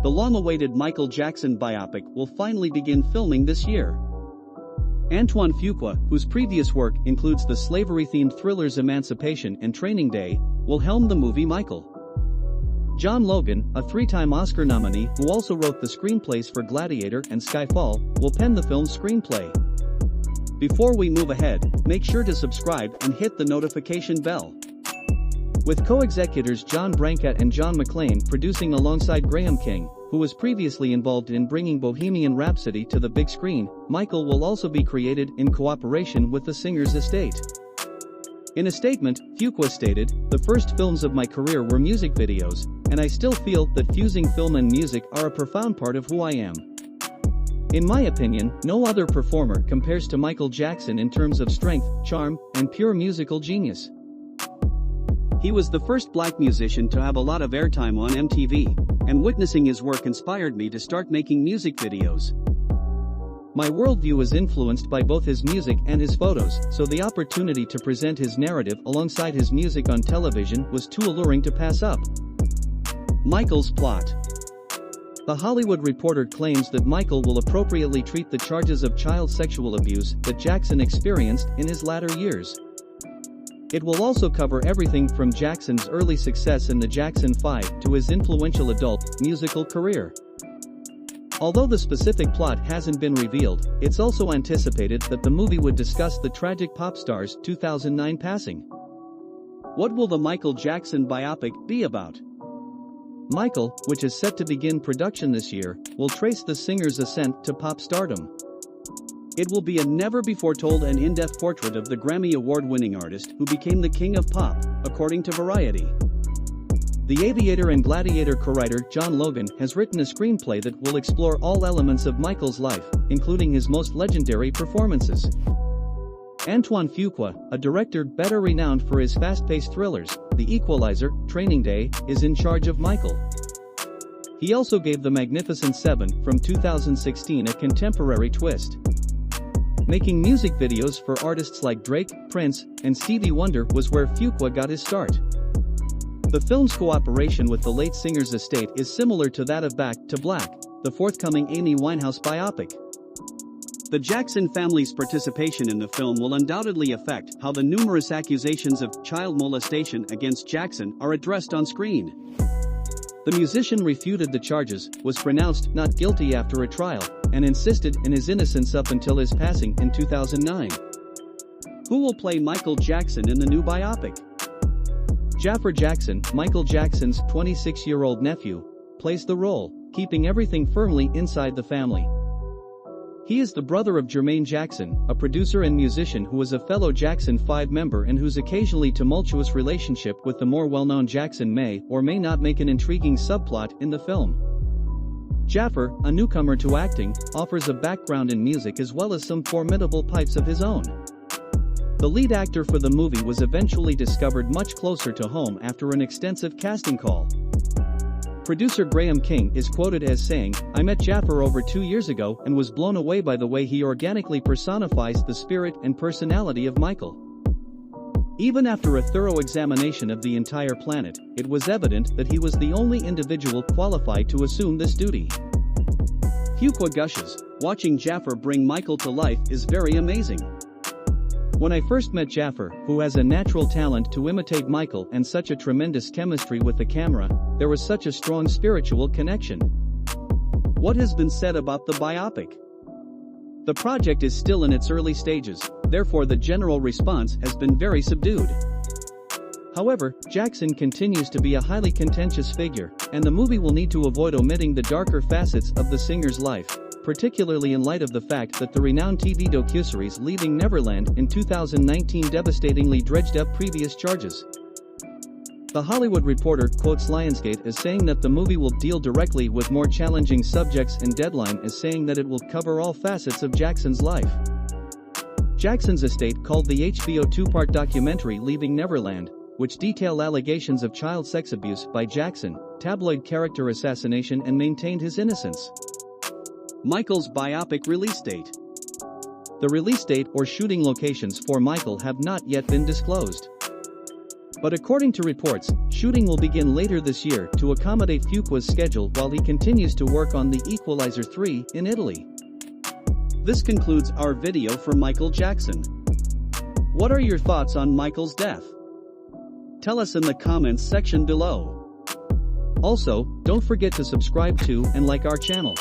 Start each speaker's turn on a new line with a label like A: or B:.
A: the long-awaited Michael Jackson biopic will finally begin filming this year. Antoine Fuqua, whose previous work includes the slavery-themed thrillers Emancipation and Training Day, will helm the movie Michael. John Logan, a three-time Oscar nominee who also wrote the screenplays for Gladiator and Skyfall, will pen the film's screenplay. Before we move ahead, make sure to subscribe and hit the notification bell. With co-executors John Brancatt and John McClane producing alongside Graham King, who was previously involved in bringing Bohemian Rhapsody to the big screen, Michael will also be created in cooperation with the singer's estate. In a statement, Fuqua stated, "The first films of my career were music videos, and I still feel that fusing film and music are a profound part of who I am. In my opinion, no other performer compares to Michael Jackson in terms of strength, charm, and pure musical genius. He was the first black musician to have a lot of airtime on MTV, and witnessing his work inspired me to start making music videos. My worldview is influenced by both his music and his photos, so the opportunity to present his narrative alongside his music on television was too alluring to pass up." Michael's plot. The Hollywood Reporter claims that Michael will appropriately treat the charges of child sexual abuse that Jackson experienced in his latter years. It will also cover everything from Jackson's early success in the Jackson 5 to his influential adult musical career. Although the specific plot hasn't been revealed, it's also anticipated that the movie would discuss the tragic pop star's 2009 passing. What will the Michael Jackson biopic be about? Michael, which is set to begin production this year, will trace the singer's ascent to pop stardom. It will be a never-before-told and in-depth portrait of the Grammy Award-winning artist who became the king of pop, according to Variety. The Aviator and Gladiator co-writer John Logan has written a screenplay that will explore all elements of Michael's life, including his most legendary performances. Antoine Fuqua, a director better renowned for his fast-paced thrillers, The Equalizer, Training Day, is in charge of Michael. He also gave The Magnificent Seven from 2016 a contemporary twist. Making music videos for artists like Drake, Prince, and Stevie Wonder was where Fuqua got his start. The film's cooperation with the late singer's estate is similar to that of Back to Black, the forthcoming Amy Winehouse biopic. The Jackson family's participation in the film will undoubtedly affect how the numerous accusations of child molestation against Jackson are addressed on screen. The musician refuted the charges, was pronounced not guilty after a trial, and insisted in his innocence up until his passing in 2009. Who will play Michael Jackson in the new biopic? Jaffer Jackson, Michael Jackson's 26-year-old nephew, plays the role, keeping everything firmly inside the family. He is the brother of Jermaine Jackson, a producer and musician who was a fellow Jackson 5 member and whose occasionally tumultuous relationship with the more well-known Jackson may or may not make an intriguing subplot in the film. Jaffer, a newcomer to acting, offers a background in music as well as some formidable pipes of his own. The lead actor for the movie was eventually discovered much closer to home after an extensive casting call. Producer Graham King is quoted as saying, "I met Jaffer over 2 years ago and was blown away by the way he organically personifies the spirit and personality of Michael." Even after a thorough examination of the entire planet, it was evident that he was the only individual qualified to assume this duty. Fuqua gushes, "Watching Jaffer bring Michael to life is very amazing. When I first met Jaffer, who has a natural talent to imitate Michael and such a tremendous chemistry with the camera, there was such a strong spiritual connection." What has been said about the biopic? The project is still in its early stages, therefore the general response has been very subdued. However, Jackson continues to be a highly contentious figure, and the movie will need to avoid omitting the darker facets of the singer's life, particularly in light of the fact that the renowned TV docuseries Leaving Neverland in 2019 devastatingly dredged up previous charges. The Hollywood Reporter quotes Lionsgate as saying that the movie will deal directly with more challenging subjects and Deadline as saying that it will cover all facets of Jackson's life. Jackson's estate called the HBO 2-part documentary Leaving Neverland, which detailed allegations of child sex abuse by Jackson, tabloid character assassination and maintained his innocence. Michael's biopic release date. The release date or shooting locations for Michael have not yet been disclosed. But according to reports, shooting will begin later this year to accommodate Fuqua's schedule while he continues to work on The Equalizer 3 in Italy. This concludes our video for Michael Jackson. What are your thoughts on Michael's death? Tell us in the comments section below. Also, don't forget to subscribe to and like our channel.